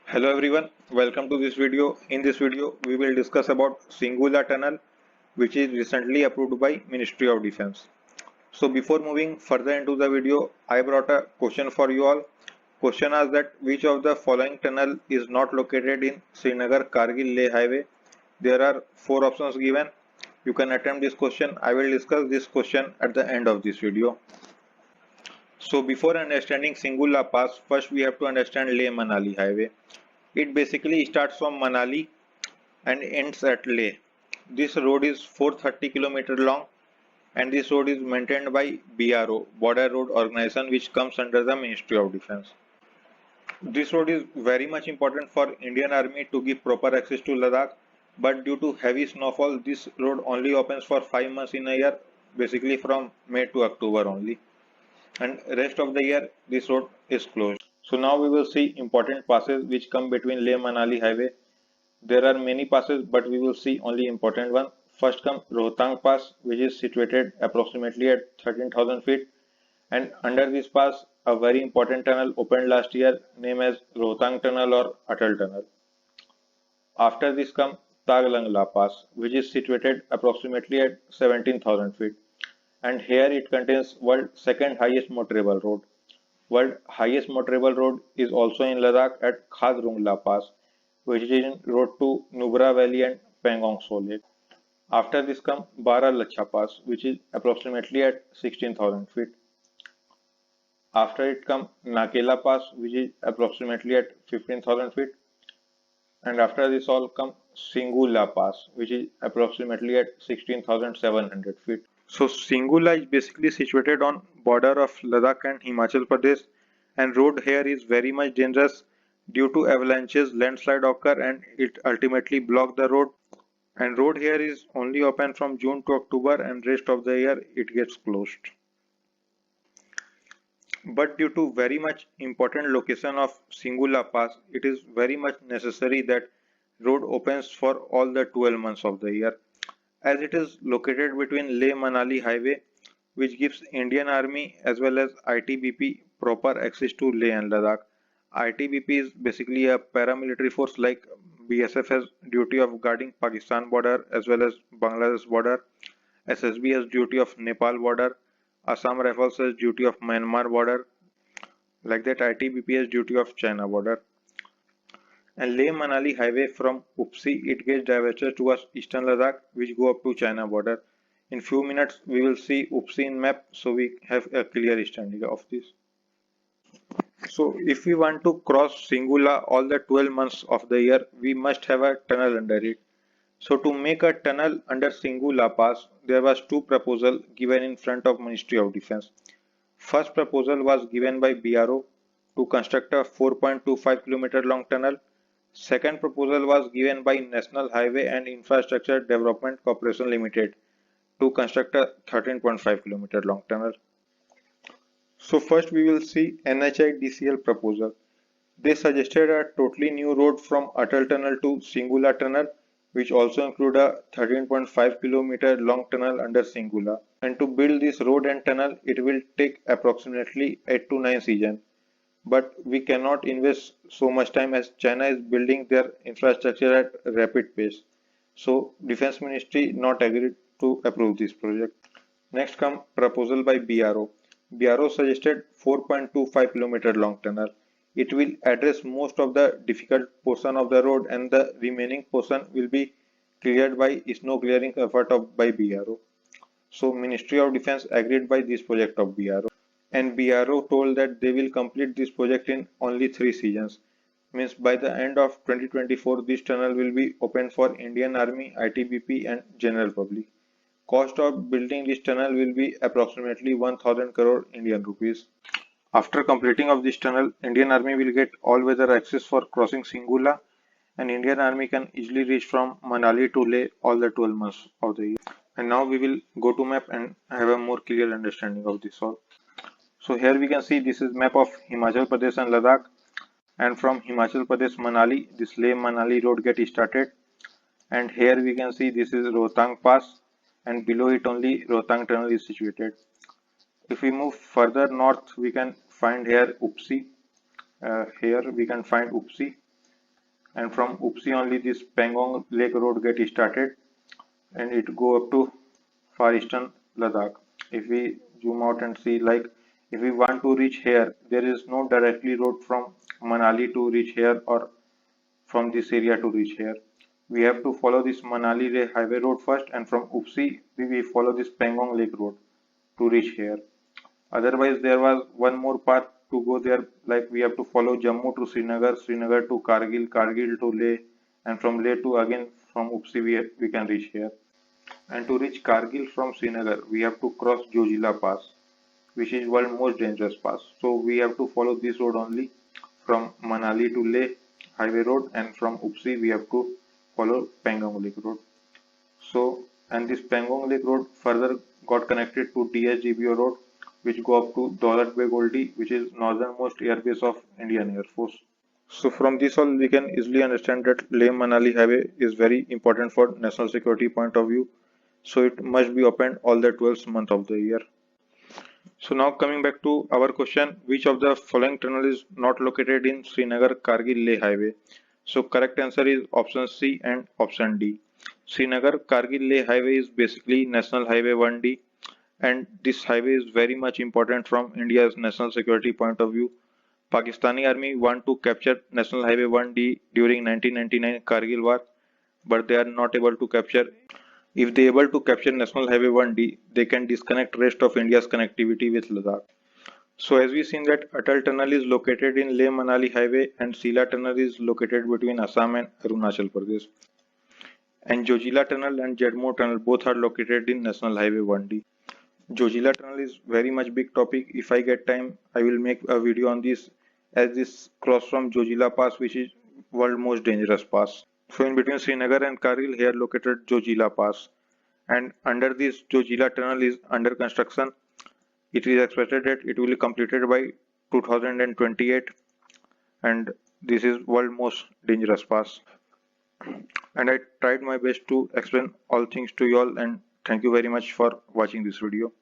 Hello everyone, welcome to this video. In this video, we will discuss about Singola Tunnel, which is recently approved by Ministry of Defense. So before moving further into the video, I brought a question for you all. Question asks that which of the following tunnel is not located in Srinagar Kargil Leh Highway? There are four options given. You can attempt this question. I will discuss this question at the end of this video. So before understanding Singola Pass, first we have to understand Leh Manali Highway. It basically starts from Manali and ends at Leh. This road is 430 km long and this road is maintained by BRO, Border Road Organization, which comes under the Ministry of Defense. This road is very much important for Indian Army to give proper access to Ladakh, but due to heavy snowfall, this road only opens for 5 months in a year, basically from May to October only, and rest of the year this road is closed. So now we will see important passes which come between Leh Manali highway. There are many passes, but we will see only important one. First comes Rohtang Pass, which is situated approximately at 13,000 feet, and under this pass, a very important tunnel opened last year, named as Rohtang Tunnel or Atal Tunnel. After this comes Taglangla Pass, which is situated approximately at 17,000 feet, and here it contains world's second highest motorable road. World highest motorable road is also in Ladakh at Khadrungla Pass, which is in road to Nubra Valley and Pangong So Lake. After this comes Bara Lacha Pass, which is approximately at 16,000 feet. After it comes Nakela Pass, which is approximately at 15,000 feet. And after this all comes Singula Pass, which is approximately at 16,700 feet. So Singula is basically situated on border of Ladakh and Himachal Pradesh, and road here is very much dangerous due to avalanches, landslide occur and it ultimately block the road, and road here is only open from June to October and rest of the year it gets closed. But due to very much important location of Singula Pass, it is very much necessary that road opens for all the 12 months of the year, as it is located between Leh Manali highway, which gives Indian Army as well as ITBP proper access to Leh and Ladakh. ITBP is basically a paramilitary force like BSF has duty of guarding Pakistan border as well as Bangladesh border. SSB has duty of Nepal border. Assam Rifles has duty of Myanmar border. Like that, ITBP has duty of China border. And Leh Manali highway from Upsi it gets diverted towards eastern Ladakh, which go up to China border. In few minutes we will see Upsi in map, so we have a clear understanding of this. So if we want to cross Singula all the 12 months of the year, we must have a tunnel under it. So to make a tunnel under Singula Pass, there was two proposals given in front of Ministry of Defense. First proposal was given by BRO to construct a 4.25 km long tunnel. Second proposal was given by National Highway and Infrastructure Development Corporation Limited to construct a 13.5 km long tunnel. So first we will see NHIDCL proposal. They suggested a totally new road from Atal Tunnel to Singula Tunnel, which also include a 13.5 km long tunnel under Singula. And to build this road and tunnel, it will take approximately 8 to 9 seasons. But we cannot invest so much time as China is building their infrastructure at rapid pace. So Defense Ministry not agreed to approve this project. Next come proposal by BRO. BRO suggested 4.25 km long tunnel. It will address most of the difficult portion of the road and the remaining portion will be cleared by snow clearing effort by BRO. So Ministry of Defense agreed by this project of BRO. And BRO told that they will complete this project in only 3 seasons. Means by the end of 2024 this tunnel will be open for Indian Army, ITBP and general public. Cost of building this tunnel will be approximately 1000 crore Indian rupees. After completing of this tunnel, Indian Army will get all-weather access for crossing Singula, and Indian Army can easily reach from Manali to Leh all the 12 months of the year. And now we will go to map and have a more clear understanding of this all. So here we can see this is map of Himachal Pradesh and Ladakh, and from Himachal Pradesh Manali, this Leh Manali road get started, and here we can see this is Rohtang Pass, and below it only Rohtang Tunnel is situated. If we move further north, we can find here Upsi. Here we can find Upsi, and from Upsi only this Pangong Lake Road get started, and it go up to far eastern Ladakh. If we zoom out and see, like if we want to reach here, there is no directly road from Manali to reach here or from this area to reach here. We have to follow this Manali highway road first, and from Upsi we follow this Pangong Lake road to reach here. Otherwise, there was one more path to go there, like we have to follow Jammu to Srinagar, Srinagar to Kargil, Kargil to Leh, and from Leh to again from Upsi we can reach here. And to reach Kargil from Srinagar, we have to cross Jojila Pass, which is world most dangerous pass. So we have to follow this road only from Manali to Leh highway road, and from Upsi we have to follow Pangong Lake road. So, and this Pangong Lake road further got connected to DSGBO road, which go up to Daulat Beg Oldi, which is northernmost airbase of Indian Air Force. So from this all we can easily understand that Leh Manali highway is very important for national security point of view. So it must be opened all the 12th month of the year. So now coming back to our question, which of the following tunnel is not located in Srinagar Kargil Leh highway? So correct answer is option C and option D. Srinagar Kargil Leh highway is basically National Highway 1D, and this highway is very much important from India's national security point of view. Pakistani army want to capture National Highway 1D during 1999 Kargil war, but they are not able to capture. If they able to capture National Highway 1D, they can disconnect rest of India's connectivity with Ladakh. So as we seen that Atal Tunnel is located in Leh Manali Highway and Sila Tunnel is located between Assam and Arunachal Pradesh. And Jojila Tunnel and Jadmo Tunnel both are located in National Highway 1D. Jojila Tunnel is very much big topic. If I get time, I will make a video on this, as this cross from Jojila Pass, which is world most dangerous pass. So in between Srinagar and Kargil, here located Jojila Pass, and under this Jojila Tunnel is under construction. It is expected that it will be completed by 2028, and this is world most dangerous pass. And I tried my best to explain all things to you all, and thank you very much for watching this video.